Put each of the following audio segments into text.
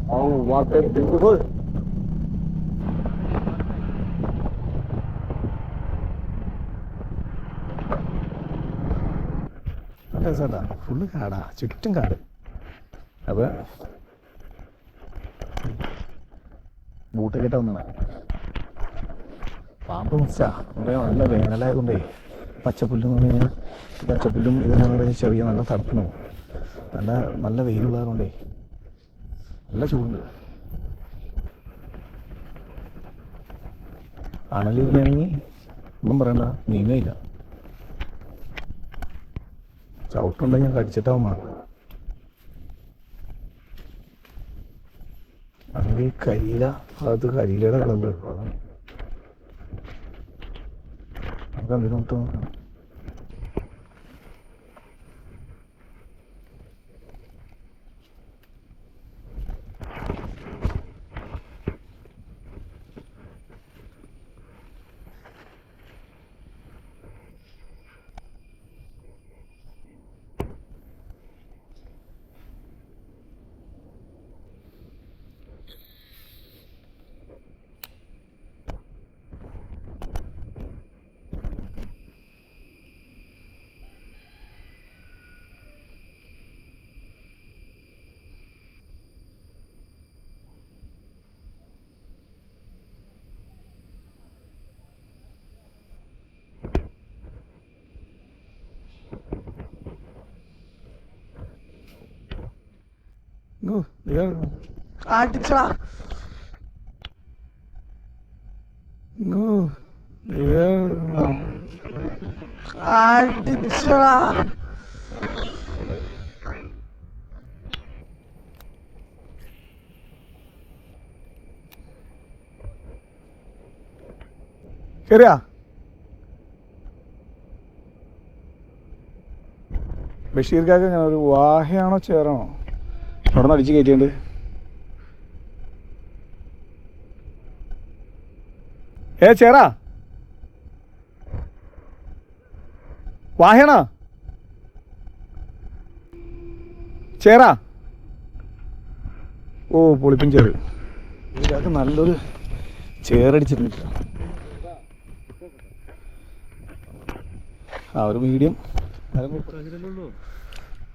Oh, what a beautiful. രസമാട്ടാ, full കാടാ, ചുറ്റും കാട്. അപ്പോൾ ബൂട്ടൊക്കെ ഇട്ട് വന്നതാണ്. പാമ്പ് മിസ്സാ ഇവിടെ നല്ല വേനലായതുകൊണ്ടേ പച്ചപ്പുല്ലും എന്ന് പറഞ്ഞാൽ പച്ചപ്പുല്ലും ഇതെന്ന് പറഞ്ഞാൽ ചെറിയ നല്ല തണുപ്പണം, നല്ല നല്ല വെയിലുള്ളതുകൊണ്ടേ നല്ല ചൂടുണ്ട്. അണലിരിക്കുകയാണെങ്കിൽ ഒന്നും പറയണ്ട, നീങ്ങയില്ല. ചവിട്ടുണ്ടെങ്കിൽ ഞാൻ കടിച്ചിട്ടാവും മാറും. അല്ലെങ്കിൽ കരിയില ഭാഗത്ത് കരിയിലയുടെ കളറിൽ എടുക്കും. അതാണ് നമുക്ക് എന്തിനോട്ട് നോക്കാം. അടിച്ചടാ. അടിച്ചടാ. ശരിയാ. ബഷീർക്കാക്ക് ഇങ്ങനെ ഒരു വാഹയാണോ ചേറാണോ അവിടെ നിന്ന് അടിച്ച് കയറ്റിയുണ്ട്. ചേറാ വാഹയാണോ ചേറാ? ഓ പൊളിപ്പൻ ചേറ്. ഇതിനകത്ത് നല്ലൊരു ചേറടിച്ചിട്ടുണ്ട്. ആ ഒരു മീഡിയം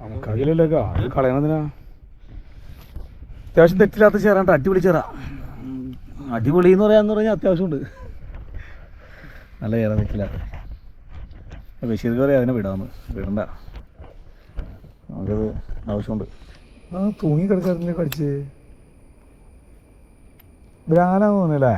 നമുക്കതിലല്ലോ അത് കളയണതിനാ. അത്യാവശ്യം തെറ്റില്ലാത്ത ചേറാണ്ട്, അടിപൊളി ചേറ. അടിപൊളി എന്ന് പറഞ്ഞാൽ അത്യാവശ്യമുണ്ട്. നല്ല ചേറ, തെറ്റില്ലാത്ത. ബഷീർക്ക് പറയാം അതിനെ വിടാമെന്ന്. വിടണ്ട, നമുക്കത് ആവശ്യമുണ്ട്. ആ തൂങ്ങി കിടക്കാറില്ല, കടിച്ച് ബ്രാനാന്ന് തോന്നല്ലേ.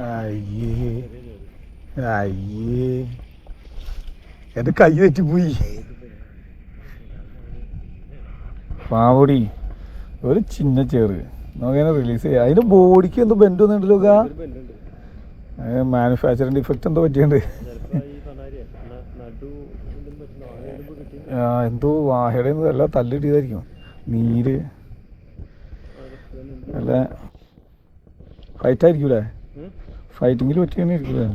അയ്യേ അയ്യേ, എൻ്റെ കൈ തെറ്റിപ്പോയി. പാവടി ഒരു ചിന്ന ചേറ് നമുക്കതിനെ റിലീസ് ചെയ്യാം. അതിൻ്റെ ബോഡിക്ക് എന്തോ ബെൻഡ് വന്നിട്ടുണ്ടല്ലോ. മാനുഫാക്ചറിങ് ഡിഫക്റ്റ് എന്തോ പറ്റിയുണ്ട്. എന്തോ വാഹയുടെ എല്ലാം തല്ലിട്ടിയതായിരിക്കും. നീര് നല്ല ഫൈറ്റായിരിക്കൂലേ, ഫൈറ്റിങ്ങിൽ പറ്റിയാണ് ഇരിക്കൂലേ.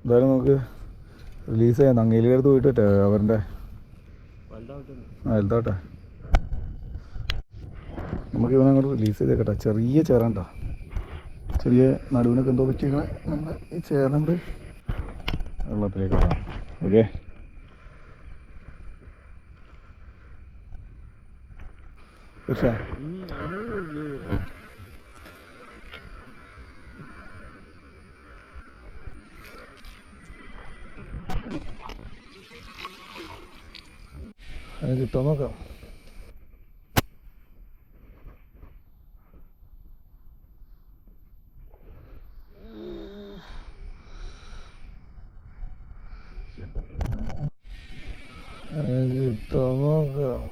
എന്തായാലും നമുക്ക് റിലീസ് ചെയ്യാം. നങ്ങേലിയുടെ അടുത്ത് പോയിട്ട് അവരുടെ വലുതാവട്ടെ. നമുക്ക് ഇവനെ അങ്ങോട്ട് റിലീസ് ചെയ്തേക്കട്ടെ. ചെറിയ ചേറാണ്ടോ, ചെറിയ നടുവിനൊക്കെ എന്തോ പറ്റിയേക്കണേ. നമ്മുടെ ഈ ചേർന്നുണ്ട് വെള്ളത്തിലേക്ക് ഇടാം. ഓക്കെ, അത് കിട്ടുമോ നോക്കാം. കിട്ടുമോ നോക്കാം.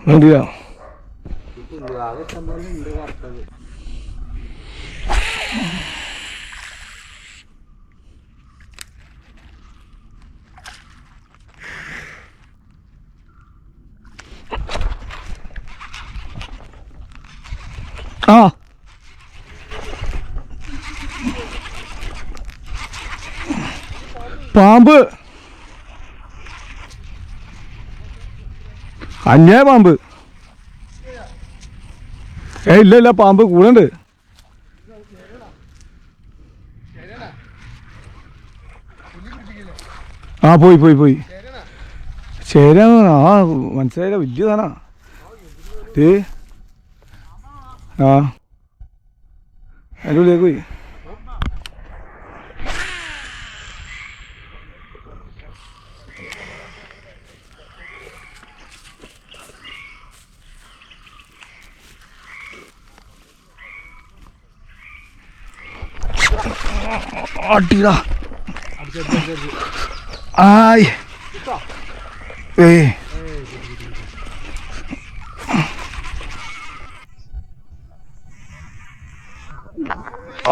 മതിയോ? ആ പാമ്പ്, അന്യായ പാമ്പ്. ഇല്ല ഇല്ല, പാമ്പ് കൂടെ ഉണ്ട്. ആ പോയി പോയി പോയി. ചേരാ, ആ മനസ്സിലായില്ല, വലിയ സാധനാ. ആ അതിൻ്റെ ഉള്ളിലേക്ക് പോയി. അടിടാ. ആയ് ഏയ്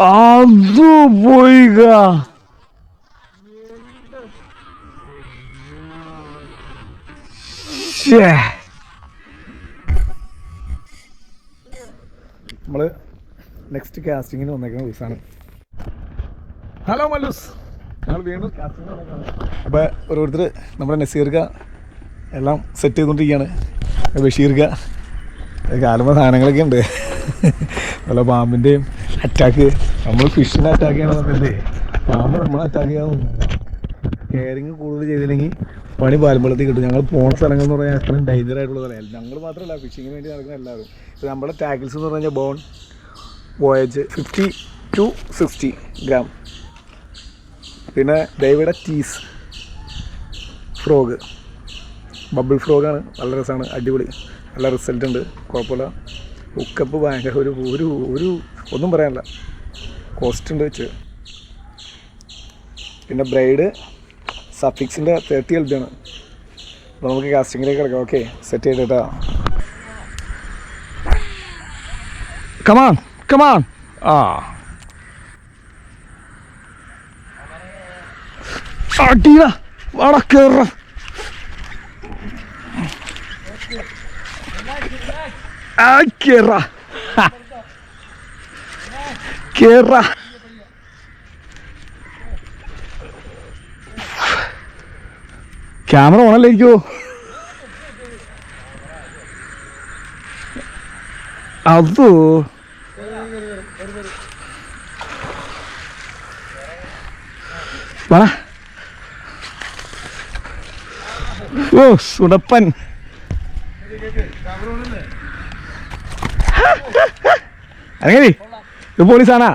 അത് പോയിക. നമ്മള് നെക്സ്റ്റ് കാസ്റ്റിങ്ങിന് വന്നേക്കുന്ന ദിവസമാണ്. ഹലോ മല്ലൂസ്, ഞങ്ങൾ വീണ്ടും കാസ്റ്റിംഗ്. അപ്പോൾ ഓരോരുത്തർ നമ്മുടെ നസീർക്ക എല്ലാം സെറ്റ് ചെയ്തുകൊണ്ടിരിക്കുകയാണ്. ബഷീർക്ക കാലുമ്പോൾ സാധനങ്ങളൊക്കെ ഉണ്ട്. പല പാമ്പിൻ്റെയും അറ്റാക്ക്. നമ്മൾ ഫിഷിനെ അറ്റാക്ക് ചെയ്യണമെന്നല്ലേ, പാമ്പ് നമ്മളെ അറ്റാക്ക് ചെയ്യാൻ കെയറിങ് കൂടുതൽ ചെയ്തില്ലെങ്കിൽ പണി പാൽമ്പളത്തിൽ കിട്ടും. ഞങ്ങൾ പോണ സ്ഥലങ്ങൾ എന്ന് പറഞ്ഞാൽ അത്രയും ഡേഞ്ചർ ആയിട്ടുള്ള സ്ഥലമല്ല. ഞങ്ങൾ മാത്രമല്ല, ഫിഷിങ്ങിന് വേണ്ടി നടക്കുന്ന എല്ലാവരും. ഇപ്പോൾ നമ്മുടെ ടാക്കിൾസ് എന്ന് പറഞ്ഞാൽ ബോൺ വോയേജ് 50 to 60 gram. പിന്നെ ഡേവിഡ് ടീസ് ഫ്രോഗ്, ബബിൾ ഫ്രോഗാണ്. നല്ല രസമാണ്, അടിപൊളി, നല്ല റിസൾട്ട് ഉണ്ട്, കുഴപ്പമില്ല. ഹുക്കപ്പ് ഭയങ്കര ഒരു ഒരു ഒരു ഒന്നും പറയാനില്ല, കോസ്റ്റ് ഉണ്ട് വെച്ച്. പിന്നെ ബ്രൈഡ് സഫിക്സിൻ്റെ 30 LB ആണ്. അപ്പോൾ നമുക്ക് കാസ്റ്റിങ്ങിലേക്ക് കിടക്കാം. ഓക്കെ, സെറ്റ് ചെയ്തിട്ടാ. Come on come on. ആ അടിയ വാട കേറ. കേറ കേറ. ക്യാമറ ഓണല്ലേ ഇരിക്കുമോ? അതോ വാ. ഓ സുടപ്പൻ. അങ്ങനെ ഇത് പോലീസാണാ?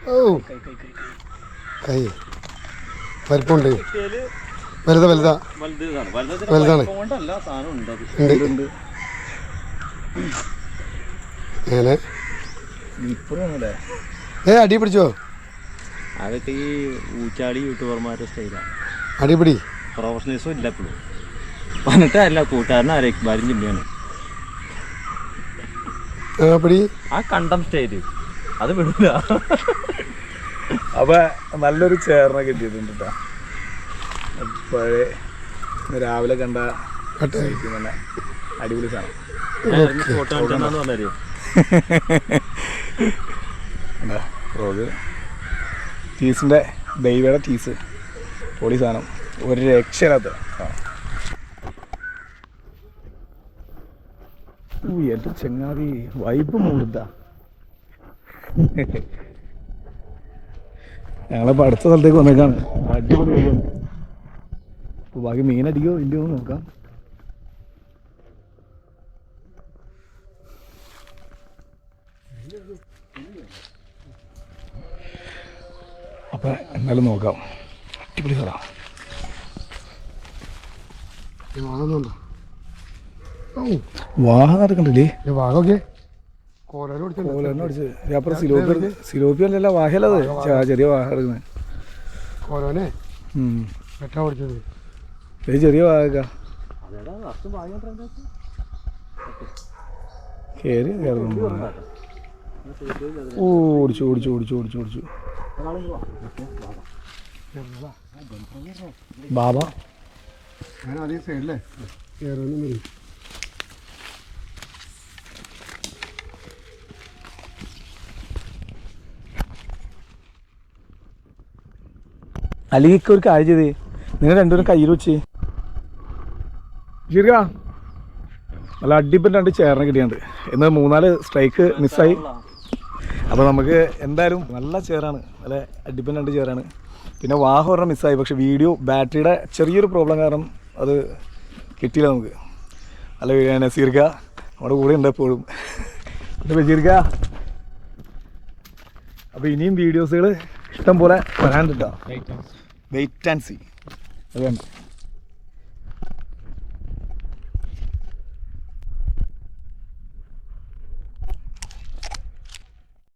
ഓ കൈ വലിപ്പമുണ്ട്. വലുതാണ് അങ്ങനെ. അടി പിടിച്ചോ? അതൊക്കെ ഈ ഊച്ചാടി യൂട്യൂബർമാരുടെ സ്റ്റൈലാണ്. അടിപിടി പ്രൊഫഷണൽസും ഇല്ല ഇപ്പോഴും. പറഞ്ഞിട്ടല്ല, കൂട്ടുകാരൻ ഇക്ബാലും ജിമ്മിയാണ്. ആ കണ്ടം സ്റ്റൈല് അത് വിടില്ല. അപ്പൊ നല്ലൊരു ചേർന്ന കിട്ടിയിട്ടുണ്ട് കേട്ടോ. പഴയ രാവിലെ കണ്ട തന്നെ അടിപൊളി സാധനം. റോഗ് ടീസിൻ്റെ ദൈവയുടെ ടീസ് പൊളി സാധനം, ഒരു രക്ഷയില്ലാത്ത സാധനം. ഏറ്റവും ചെങ്ങാതി വൈബ് മൂടുത്ത. ഞങ്ങളിപ്പോൾ അടുത്ത സ്ഥലത്തേക്ക് വന്നേക്കാണ്. അടിപൊളി വൈബാണ്. അപ്പോൾ ബാക്കി മീനടിക്കോ ഇല്ലയോ എന്ന് നോക്കാം. അപ്പം എന്നാലും നോക്കാം. അടിപൊളി സ്ഥലമാണ്. വാങ്ങുന്നുണ്ടോ? വാഹ നടക്കണ്ടല്ലേ? വാങ്ങൊക്കെ കോലോനെ പിടിച്ചോ. കോലെണ്ണ അടിച്ച് അപ്പുറം സിലോപ്പി അല്ലല്ലോ, വാഹയല്ലത്, ചെറിയ വാഹ എടുക്കുന്നത്. കോലോനെ വെട്ടാ പിടിച്ചത്. ഇത് ചെറിയ വാഹക്ക കയറി ഓടിച്ചു ഓടിച്ചു ഓടിച്ചു ഓടിച്ചു ഓടിച്ചു. ബാബ ഞാൻ അതേ സൈഡിലേ കയറുന്നു വരും. അല്ലെങ്കിൽ ഒരു കാര്യം ചെയ്തേ, നിങ്ങൾ രണ്ടുപേരും കയ്യിൽ വെച്ച് ശരിയാ. നല്ല അടിപ്പം 2 ചേർന്ന് കിട്ടിയുണ്ട്. എന്നാൽ 3-4 സ്ട്രൈക്ക് മിസ്സായി. അപ്പോൾ നമുക്ക് എന്തായാലും നല്ല ചേറാണ്, നല്ല അടിപ്പം 2 ചേറാണ്. പിന്നെ വാഹം ഒരെണ്ണം മിസ്സായി. പക്ഷേ വീഡിയോ ബാറ്ററിയുടെ ചെറിയൊരു പ്രോബ്ലം കാരണം അത് കിട്ടിയില്ല നമുക്ക്. നല്ല വീഡിയോ നസീർക്ക നമ്മുടെ കൂടെ ഉണ്ട് എപ്പോഴും. ബഷീർക്ക, അപ്പോൾ ഇനിയും വീഡിയോസുകൾ ഇഷ്ടം പോലെ വരാൻ കിട്ടാം. Wait and see. അത് വേണ്ട.